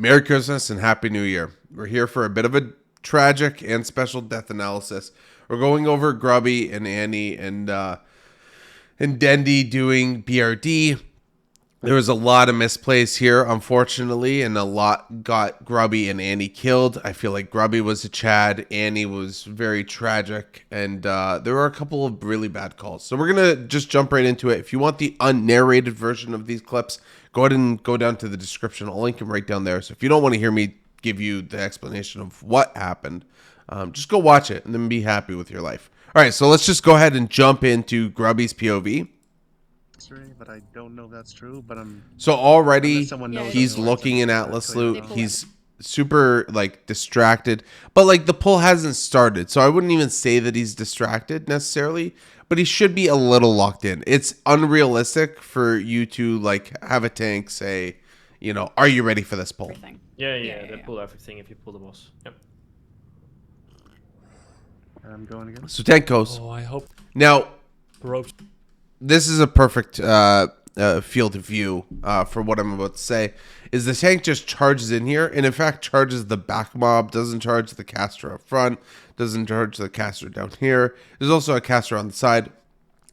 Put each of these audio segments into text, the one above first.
Merry Christmas and Happy New Year. We're here for a bit of a tragic and special death analysis. We're going over Grubby and Annie and Dendy doing BRD. There was a lot of misplays here, unfortunately, and a lot got Grubby and Annie killed. I feel like Grubby was a Chad, Annie was very tragic, and there were a couple of really bad calls. So we're going to just jump right into it. If you want the unnarrated version of these clips, go ahead and go down to the description. I'll link them right down there. So if you don't want to hear me give you the explanation of what happened, just go watch it and then be happy with your life. All right, so let's just go ahead and jump into Grubby's POV. But I don't know if that's true, but so already knows he's looking in Atlas loot. He's super like distracted, but like the pull hasn't started, so I wouldn't even say that he's distracted necessarily, but he should be a little locked in. It's unrealistic for you to like have a tank say, you know, are you ready for this pull? Yeah, they pull everything if you pull the boss. Yep. I'm going again. So tank goes. Oh, I hope now ropes. This is a perfect field of view for what I'm about to say. Is the tank just charges in here, and in fact charges the back mob, doesn't charge the caster up front, doesn't charge the caster down here. There's also a caster on the side.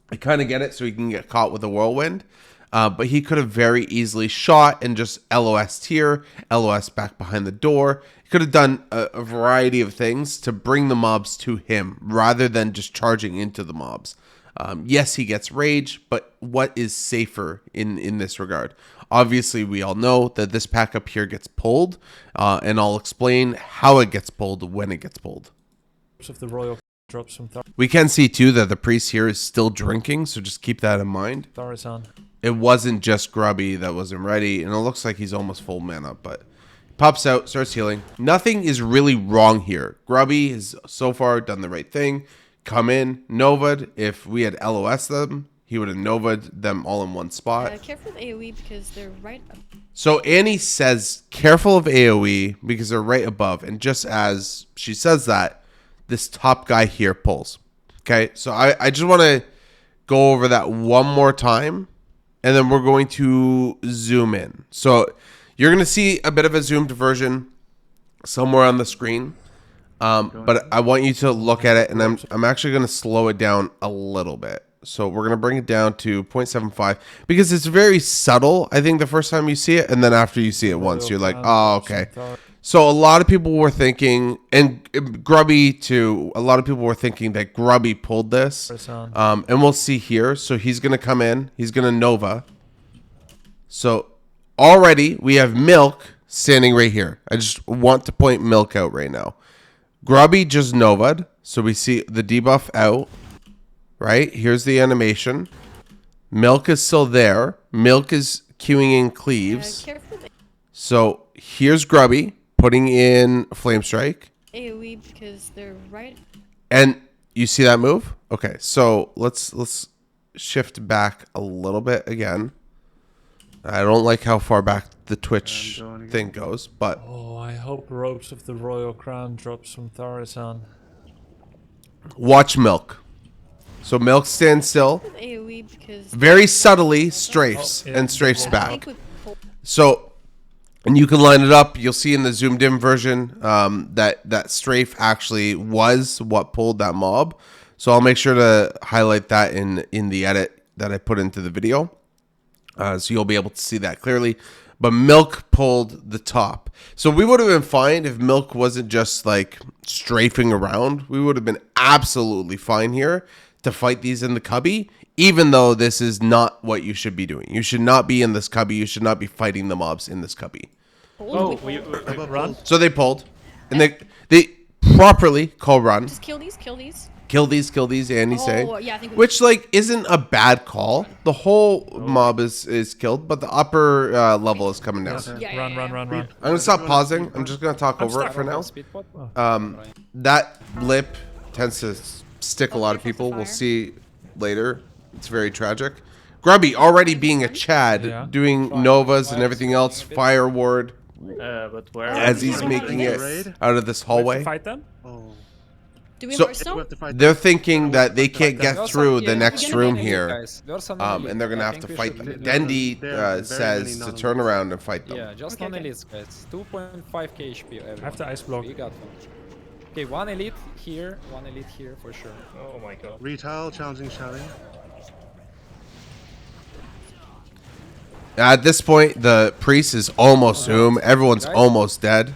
I kind of get it, so he can get caught with a whirlwind. But he could have very easily shot and just LOS'd here, LOS back behind the door. He could have done a variety of things to bring the mobs to him rather than just charging into the mobs. Yes, he gets rage, but what is safer in this regard? Obviously, we all know that this pack up here gets pulled, and I'll explain how it gets pulled when it gets pulled. If the royal drops some we can see too that the priest here is still drinking, so just keep that in mind. on. It wasn't just Grubby that wasn't ready, and it looks like he's almost full mana, but pops out, starts healing. Nothing is really wrong here. Grubby has so far done the right thing. Come in, Nova'd. If we had LOS them, he would have Nova'd them all in one spot. Careful with AoE because they're right up. So Annie says, careful of AoE because they're right above. And just as she says that, this top guy here pulls. Okay, so I just want to go over that one more time. And then we're going to zoom in. So you're going to see a bit of a zoomed version somewhere on the screen. But I want you to look at it, and I'm actually going to slow it down a little bit. So we're going to bring it down to 0.75 because it's very subtle, I think, the first time you see it. And then after you see it once, you're like, oh, okay. So a lot of people were thinking, and Grubby too, a lot of people were thinking that Grubby pulled this. And we'll see here. So he's going to come in. He's going to Nova. So already we have Milk standing right here. I just want to point Milk out right now. Grubby just Nova'd, so we see the debuff out, right? Here's the animation. Milk is still there. Milk is queuing in cleaves. So here's Grubby putting in Flame Strike. AoE because they're right. And you see that move? Okay, so let's shift back a little bit again. I don't like how far back the Twitch thing goes, but... Oh, I hope ropes of the royal crown drops some Tharisan. Watch Milk. So Milk stands still. AoE because very subtly strafes and strafes back. So, and you can line it up. You'll see in the zoomed in version that strafe actually was what pulled that mob. So I'll make sure to highlight that in the edit that I put into the video. So you'll be able to see that clearly. But Milk pulled the top. So we would have been fine if Milk wasn't just like strafing around. We would have been absolutely fine here to fight these in the cubby, even though this is not what you should be doing. You should not be in this cubby. You should not be fighting the mobs in this cubby. Oh, we run. So they pulled. And they properly call run. Just kill these, kill these. Kill these, Annie say. Yeah, I think which, like, isn't a bad call. The whole mob is killed, but the upper level is coming down. Run. I'm going to stop pausing. I'm just going to talk over it for now. That lip tends to stick a lot of people. We'll see later. It's very tragic. Grubby already being a Chad, doing Novas and everything else. Fire ward. But where? As he's making it out of this hallway. Fight them? Oh. Do we So- We Hearthstone? have to fight They're them. thinking We that have they to can't fight them. get through the Yeah, next we're room gonna here, Guys. There's an elite. and they're gonna I have to think we fight should them. leave. Dendy There are very says many to non-elites. turn around and fight them. Yeah, just Okay, okay. non-elites, guys. 2.5k HP everyone. I have the ice block. We got them. Okay, one elite here for sure. Oh my god. Retail challenging shouting. At this point, the priest is almost doomed. Everyone's Guys? almost dead.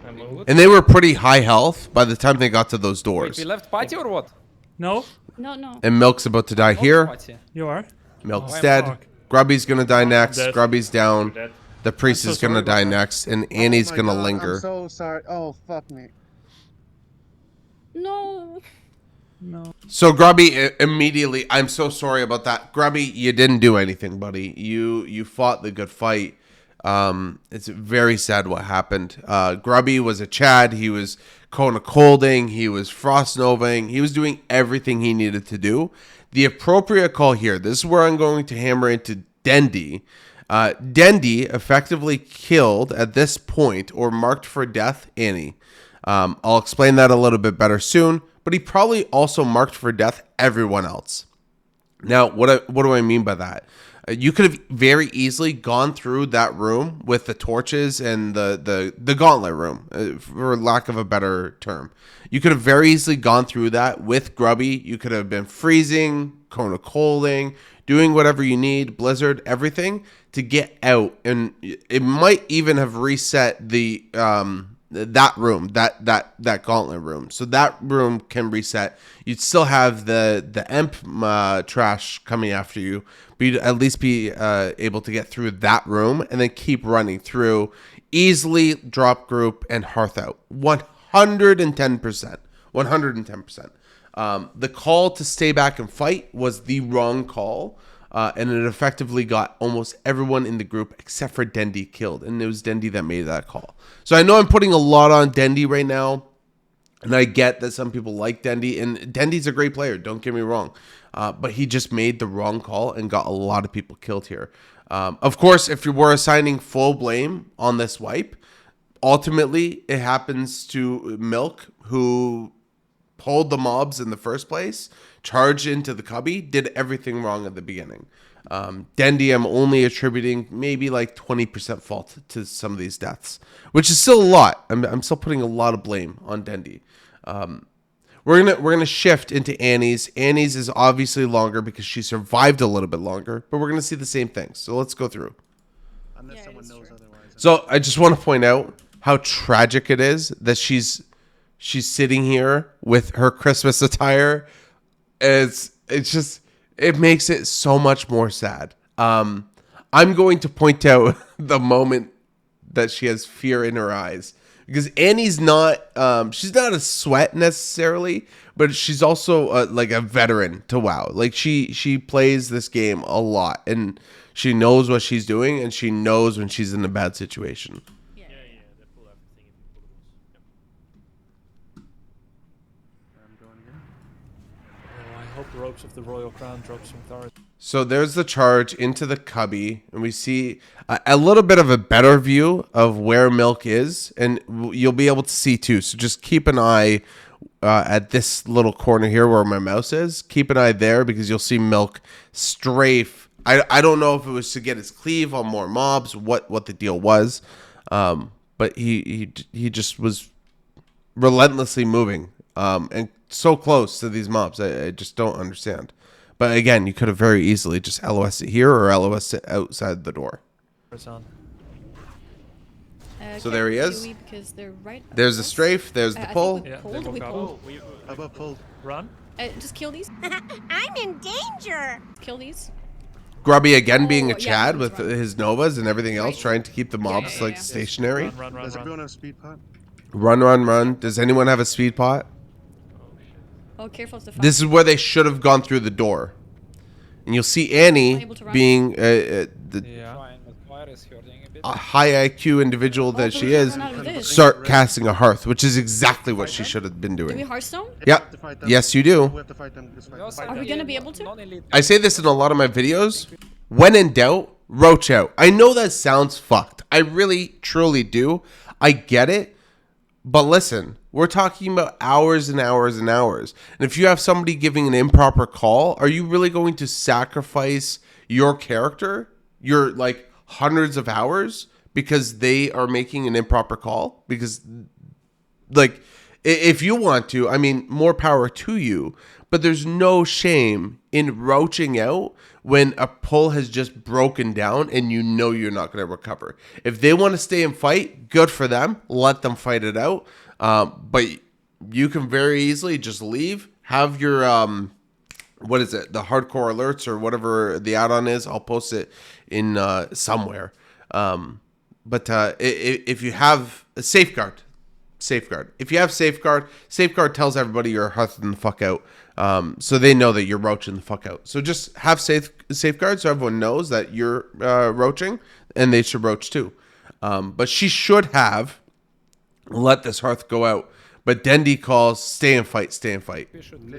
I moved. And they were pretty high health by the time they got to those Wait, doors. we left party or what? No, No, no. And Milk's about to die Not here. party. you are. Milk's Oh, dead. fuck. Grubby's gonna die next. dead. Grubby's down. Dead. The priest I'm so is gonna sorry die about that. next. And Annie's Oh my gonna God, linger. I'm so sorry. Oh, fuck me. No. No. So Grubby immediately, I'm so sorry about that. Grubby, you didn't do anything, buddy. You fought the good fight. It's very sad what happened. Grubby was a Chad. He was Kona Colding. He was Frost Novaing. He was doing everything he needed to do. The appropriate call here, this is where I'm going to hammer into Dendy. Dendy effectively killed at this point or marked for death Annie. I'll explain that a little bit better soon, but he probably also marked for death everyone else. Now, what do I mean by that? You could have very easily gone through that room with the torches and the gauntlet room, for lack of a better term. You could have very easily gone through that with Grubby. You could have been freezing, Kona Colding, doing whatever you need, Blizzard, everything to get out. And it might even have reset the that room, that gauntlet room. So that room can reset. You'd still have the Emp trash coming after you, but you'd at least be able to get through that room and then keep running through. Easily drop group and hearth out. 110%. 110%. The call to stay back and fight was the wrong call. And it effectively got almost everyone in the group except for Dendy killed. And it was Dendy that made that call. So I know I'm putting a lot on Dendy right now. And I get that some people like Dendy. And Dendy's a great player, don't get me wrong. But he just made the wrong call and got a lot of people killed here. Of course, if you were assigning full blame on this wipe, ultimately it happens to Milk, who pulled the mobs in the first place, charged into the cubby, did everything wrong at the beginning. Dendy, I'm only attributing maybe like 20% fault to some of these deaths, which is still a lot. I'm still putting a lot of blame on Dendy. We're gonna shift into Annie's. Annie's is obviously longer because she survived a little bit longer, but we're gonna see the same thing. So let's go through. Unless Yeah, someone it's knows true. otherwise. So I just want to point out how tragic it is that she's sitting here with her Christmas attire. It makes it so much more sad. I'm going to point out the moment that she has fear in her eyes, because Annie's not she's not a sweat necessarily, but she's also like a veteran to WoW. Like she plays this game a lot, and she knows what she's doing, and she knows when she's in a bad situation. Yeah, they pull everything if you pull the boss. Yep. I'm going again. Oh, I hope the ropes of the Royal Crown drop some authority. So there's the charge into the cubby, and we see a little bit of a better view of where Milk is, and you'll be able to see too. So just keep an eye at this little corner here where my mouse is. Keep an eye there, because you'll see Milk strafe. I don't know if it was to get his cleave on more mobs, what the deal was, but he just was relentlessly moving and so close to these mobs. I just don't understand. But again, you could have very easily just LOS it here or LOS it outside the door. It's on. So there he is. Because they're right There's the above us. strafe. There's the I think pull. we Yeah, pulled, they we woke up. pulled. Oh, we Above pulled. Run. Just kill these. I'm in danger. Kill these. Grubby again being a Oh, yeah, Chad he's with right. his Novas and everything else, Right. trying to keep the mobs yeah, like yeah. stationary. Run, run, run, Does run. everyone have speed pot? Run. Does anyone have a speed pot? Oh, careful of the This is where they should have gone through the door. And you'll see Annie Unable to run. being Yeah. Fine, but fire is hurting a bit. a high IQ individual that but she we can't is. run out of this. Start casting a hearth, which is exactly what she should have been Do we doing. Hearthstone? We Yeah. have to fight them. Yes, you do. We have to fight them. Just fight We them. also Are we have gonna a be able to? non-elite I say this in a lot of my videos. When in doubt, roach out. I know that sounds fucked. I really, truly do. I get it. But listen, we're talking about hours and hours and hours. And if you have somebody giving an improper call, are you really going to sacrifice your character, your like hundreds of hours, because they are making an improper call? Because like, if you want to, I mean, more power to you, but there's no shame in roaching out when a pull has just broken down and you know you're not going to recover. If they want to stay and fight, good for them. Let them fight it out. But you can very easily just leave. Have your, what is it? The hardcore alerts or whatever the add-on is. I'll post it in somewhere. But if you have a safeguard. If you have safeguard tells everybody you're hearthing the fuck out. So they know that you're roaching the fuck out. So just have safeguard so everyone knows that you're roaching and they should roach too. But she should have let this hearth go out. But Dendi calls, stay and fight. We should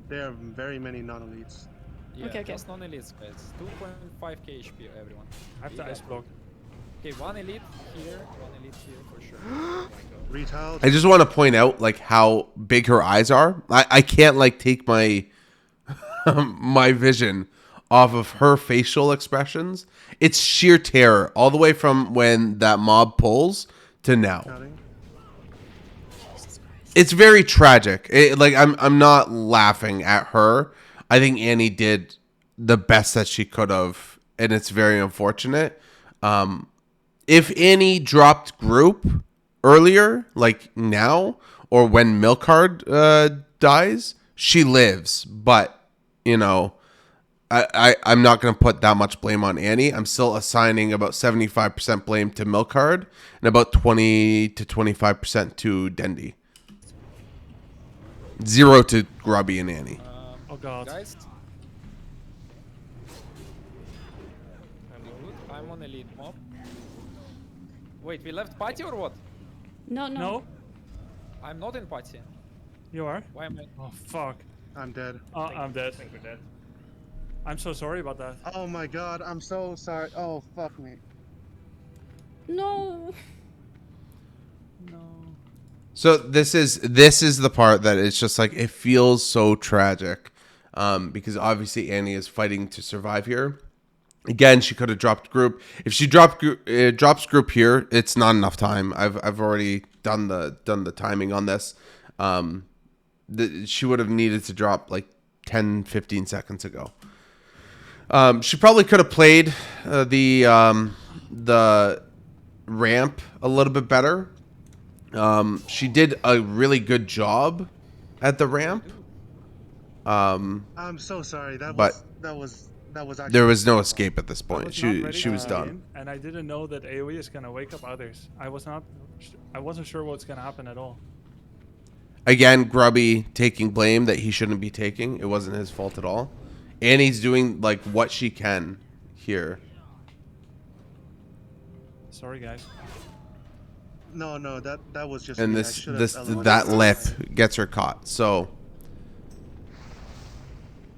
There are very many non-elites. Yeah, Okay. just non-elites, guys. 2.5k HP, everyone. I have to ice block. Okay, one elite here for sure. Retail. I just want to point out like how big her eyes are. I can't like take my my vision off of her facial expressions. It's sheer terror all the way from when that mob pulls to now. Counting. It's very tragic. I'm not laughing at her. I think Annie did the best that she could have, and it's very unfortunate. If Annie dropped group earlier, like now, or when Milkard dies, she lives. But, you know, I'm not going to put that much blame on Annie. I'm still assigning about 75% blame to Milkard and about 20 to 25% to Dendi. 0 to Grubby and Annie. Oh god. Guys, I'm on elite mob. Wait, we left party or what? No. No? I'm not in party. You are? Why am I? Oh fuck. I'm dead. Oh, I'm dead. I think we're dead. I'm so sorry about that. Oh my god, I'm so sorry. Oh, fuck me. No. So this is the part that it's just like it feels so tragic, because obviously Annie is fighting to survive here. Again, she could have dropped group. If she drops group here, it's not enough time. I've already done the timing on this. She would have needed to drop like 10-15 seconds ago. She probably could have played the ramp a little bit better. She did a really good job at the ramp. I'm so sorry. That was actually. There was no escape at this I point. was not ready She to was done. begin, and I didn't know that AoE is gonna wake up others. I wasn't sure what's gonna happen at all. Again, Grubby taking blame that he shouldn't be taking. It wasn't his fault at all. Annie's doing like what she can here. Sorry guys. No, that was just. And me. I this should have that elevated. lip gets her caught. So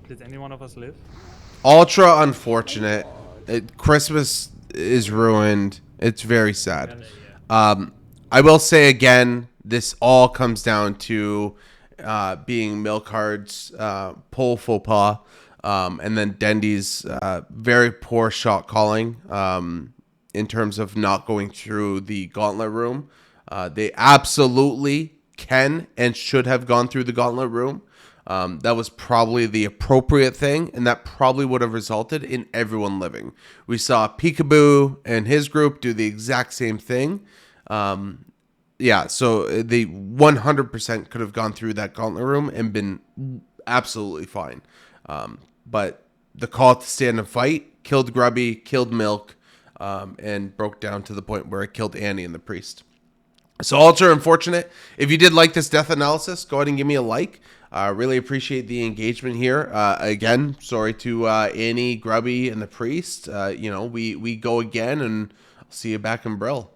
Did any one of us live? ultra unfortunate. Christmas is ruined. It's very sad. I will say again, this all comes down to being Milkard's pull faux pas, and then Dendi's very poor shot calling in terms of not going through the gauntlet room. They absolutely can and should have gone through the gauntlet room. That was probably the appropriate thing, and that probably would have resulted in everyone living. We saw Peekaboo and his group do the exact same thing. Yeah, so they 100% could have gone through that gauntlet room and been absolutely fine. But the call to stand and fight killed Grubby, killed Milk, and broke down to the point where it killed Annie and the priest. So ultra unfortunate. If you did like this death analysis, go ahead and give me a like. Really appreciate the engagement here. Again, sorry to Annie, Grubby, and the priest. We go again, and I'll see you back in Brill.